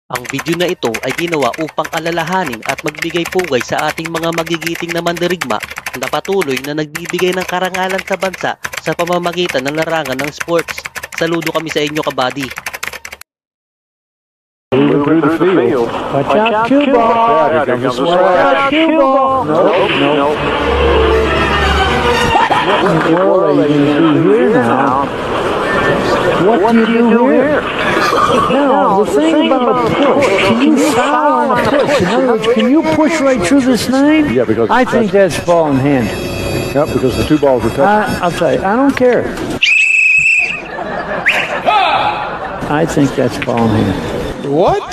Ang video na ito ay ginawa upang alalahanin at magbigay pugay sa ating mga magigiting na mandirigma na patuloy na nagbibigay ng karangalan sa bansa sa pamamagitan ng larangan ng sports. Saludo kami sa inyo, kabady. Moving through the field. Watch out, cue ball. There comes the Watch out, swag. cue ball. Nope. What in the world are you going to do here now? What do you do here? Now, the thing about a push, can you foul on a push? In other words, can you push right through this nine? Yeah, because I think that's ball in hand. Yep, because the two balls are touching. I'll tell you, I don't care. I think that's ball in hand. What?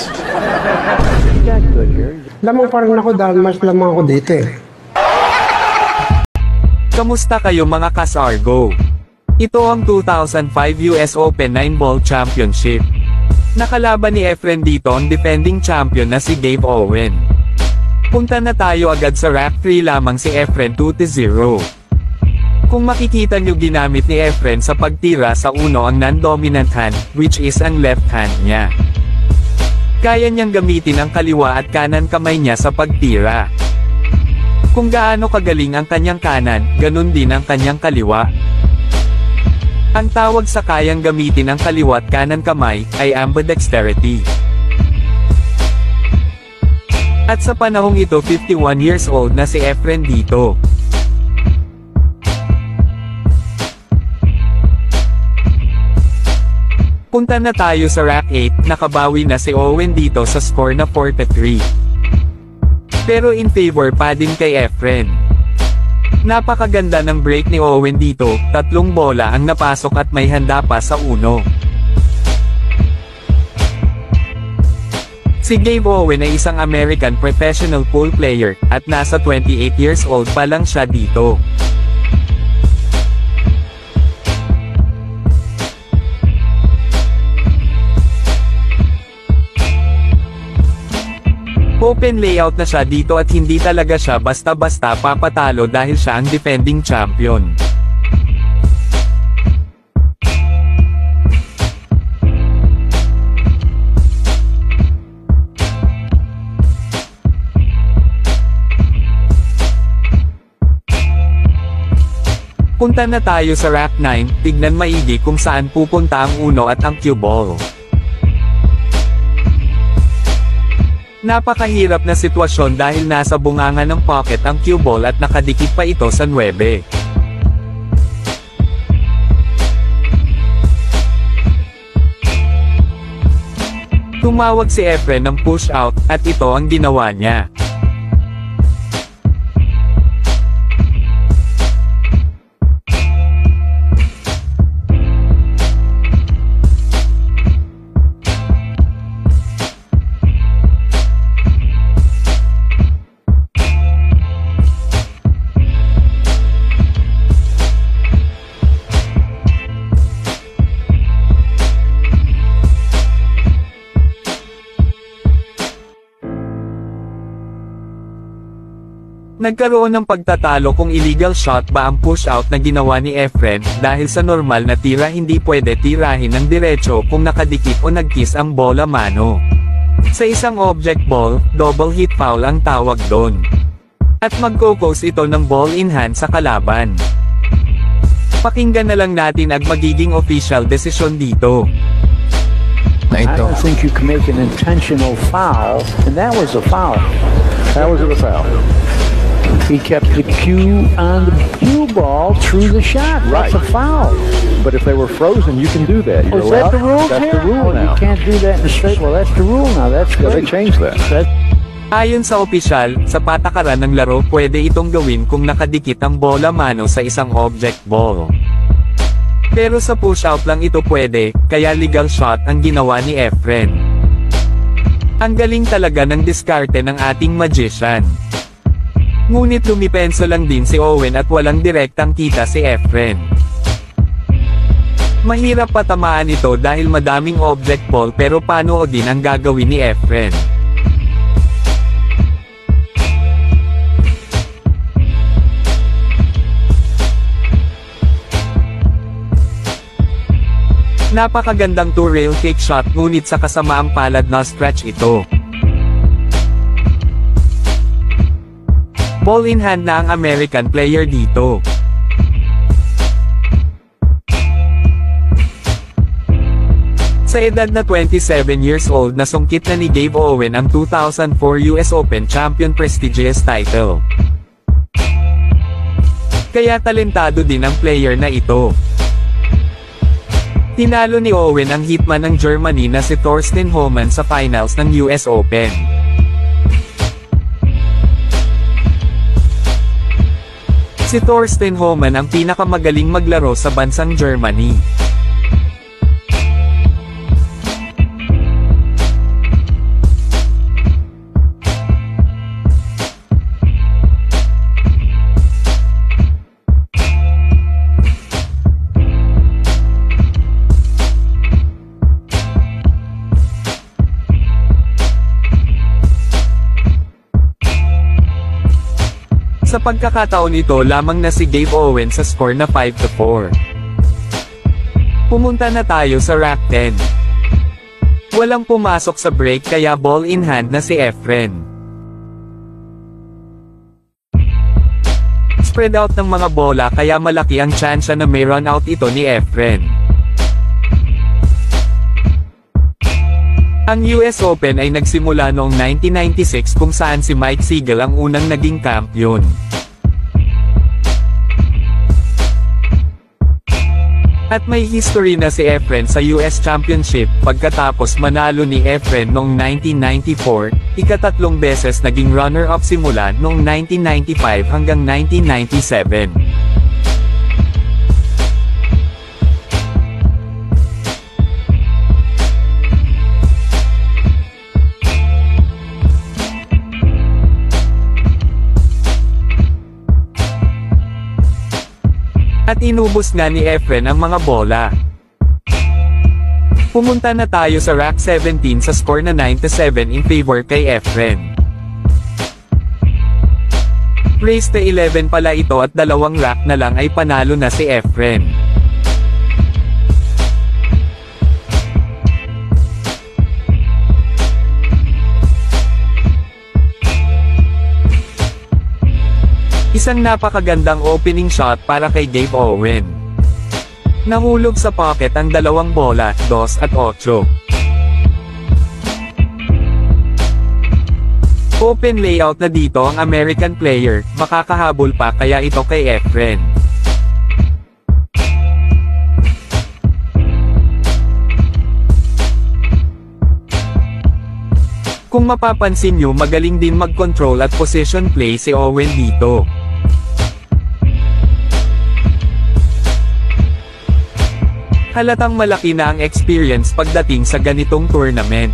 You got good here. Lamang pa rin ako dahil mas lamang ako dito eh. Kamusta kayo mga Kasargo? Ito ang 2005 US Open 9-Ball Championship. Nakalaban ni Efren dito ang defending champion na si Gabe Owen. Punta na tayo agad sa rack 3 lamang si Efren 2-0. Kung makikita nyo ginamit ni Efren sa pagtira sa uno ang non-dominant hand, which is ang left hand niya. Kaya niyang gamitin ang kaliwa at kanan kamay niya sa pagtira. Kung gaano kagaling ang kanyang kanan, ganun din ang kanyang kaliwa. Ang tawag sa kayang gamitin ang kaliwa at kanan kamay, ay ambidexterity. At sa panahong ito 51 years old na si Efren dito. Punta na tayo sa rack 8, nakabawi na si Owen dito sa score na 4-3. Pero in favor pa din kay Efren. Napakaganda ng break ni Owen dito, 3 bola ang napasok at may handa pa sa uno. Si Gabe Owen ay isang American professional pool player, at nasa 28 years old pa lang siya dito. Open layout na siya dito at hindi talaga siya basta-basta papatalo dahil siya ang defending champion. Punta na tayo sa rack 9, tignan maigi kung saan pupunta ang uno at ang cue ball. Napakahirap na sitwasyon dahil nasa bunganga ng pocket ang cue ball at nakadikit pa ito sa 9. Tumawag si Efren ng push out, at ito ang ginawa niya. Nagkaroon ng pagtatalo kung illegal shot ba ang push-out na ginawa ni Efren, dahil sa normal na tira hindi pwede tirahin ng diretso kung nakadikit o nagkiss ang bola mano. Sa isang object ball, double hit foul ang tawag doon. At magkokos ito ng ball in hand sa kalaban. Pakinggan na lang natin ang magiging official decision dito. I don't think you can make an intentional foul, and that was a foul. How was it a foul? He kept the cue on the cue ball through the shot. Right. That's a foul. But if they were frozen, you can do that. You're Oh, is that allowed- the rule That's here? the rule Oh, now. you can't do that in the straight. Well, that's the rule now. That's Yeah, they good. changed that. Ayon sa opisyal, sa patakaran ng laro pwede itong gawin kung nakadikit ang bola mano sa isang object ball. Pero sa push-out lang ito pwede, kaya legal shot ang ginawa ni Efren. Ang galing talaga ng diskarte ng ating magician. Ngunit lumipenso lang din si Owen at walang direktang kita si Efren. Mahirap patamaan ito dahil madaming object ball, pero paano din ang gagawin ni Efren? Napakagandang two-rail kick shot ngunit sa kasamaang palad na stretch ito. Ball in hand na ang American player dito. Sa edad na 27 years old nasungkit na ni Gabe Owen ang 2004 US Open Champion prestigious title. Kaya talentado din ang player na ito. Tinalo ni Owen ang hitman ng Germany na si Thorsten Hohmann sa finals ng US Open. Si Thorsten Hohmann ang pinakamagaling maglaro sa bansang Germany. Sa pagkakataon ito lamang na si Gabe Owen sa score na 5-4. Pumunta na tayo sa rack 10. Walang pumasok sa break kaya ball in hand na si Efren. Spread out ng mga bola kaya malaki ang tsansya na may run out ito ni Efren. Ang US Open ay nagsimula noong 1996 kung saan si Mike Siegel ang unang naging kampiyon. At may history na si Efren sa US Championship pagkatapos manalo ni Efren noong 1994, ikatatlong beses naging runner-up simula noong 1995 hanggang 1997. At inubos nga ni Efren ang mga bola. Pumunta na tayo sa rack 17 sa score na 9-7 in favor kay Efren. Race to 11 pala ito at dalawang rack na lang ay panalo na si Efren. Isang napakagandang opening shot para kay Gabe Owen. Nahulog sa pocket ang dalawang bola, 2 at 8. Open layout na dito ang American player, makakahabol pa kaya ito kay Efren. Kung mapapansin nyo magaling din mag-control at position play si Owen dito. Halatang malaki na ang experience pagdating sa ganitong tournament.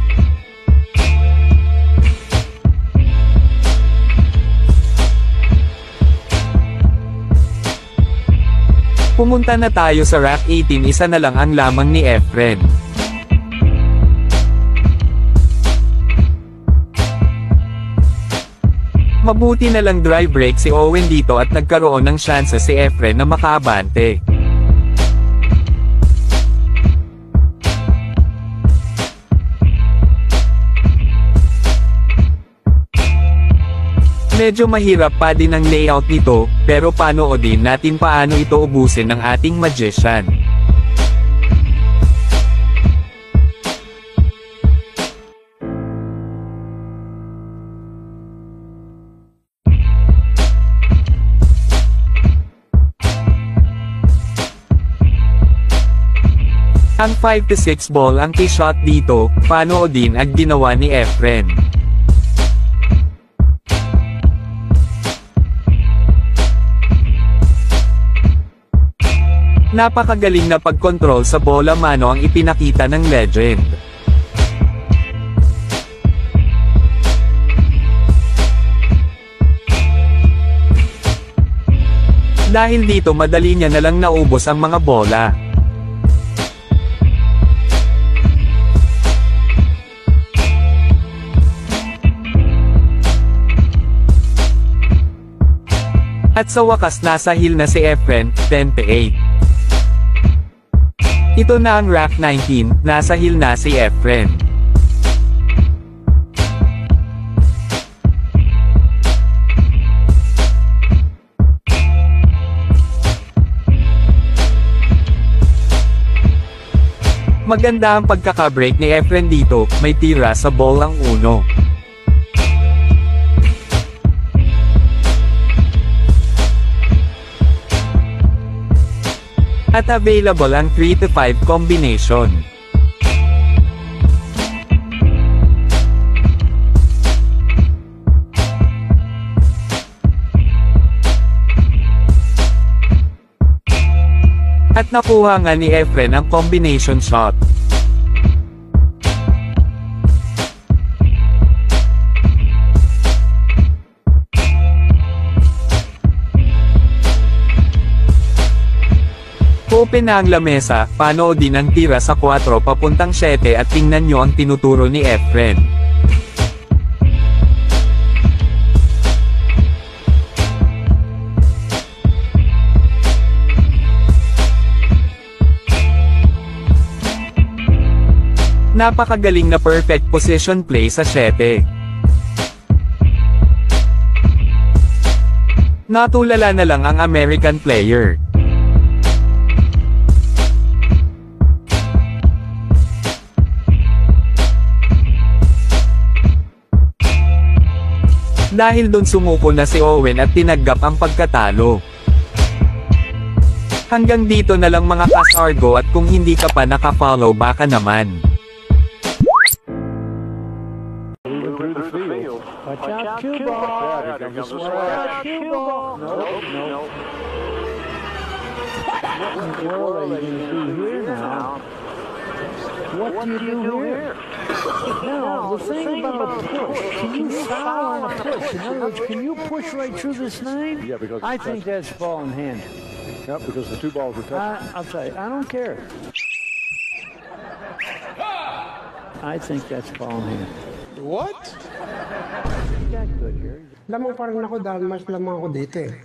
Pumunta na tayo sa rack 18, isa na lang ang lamang ni Efren. Mabuti na lang dry break si Owen dito at nagkaroon ng syansa si Efren na makaabante. Medyo mahirap pa din ang layout nito, pero panoodin natin paano ito ubusin ng ating magician. Ang 5-6 ball ang key shot dito, panoodin ang ginawa ni Efren. Napakagaling na pagkontrol sa bola mano ang ipinakita ng legend. Dahil dito madali niya na lang naubos ang mga bola. At sa wakas nasa heel na si Efren, 10-8. Ito na ang rack 19, nasa hill na si Efren. Maganda ang pagkaka-break ni Efren dito, may tira sa ball ang uno. At available ang 3-5 combination. At nakuha nga ni Efren ang combination shot. Open na ang lamesa, panoodin ang tira sa 4 papuntang 7 at tingnan nyo ang tinuturo ni Efren. Napakagaling na perfect position play sa 7. Natulala na lang ang American player. Dahil doon sumuko na si Owen at tinagap ang pagkatalo. Hanggang dito na lang mga ka-Sargo, at kung hindi ka pa naka-follow baka naman. Watch out, cue ball. Watch out, cue ball. No. What in the world are you going to do here now? What do you do here? Now, the thing about push, can you foul on a push? In other words, can you push right through this 9? Yeah, because I think that's ball in hand. Yep, because the 2 balls were touching. I'll tell you, I don't care. I think that's ball in hand. What? You got good here. Lamang pa rin ako dahil mas lamang ako dito eh.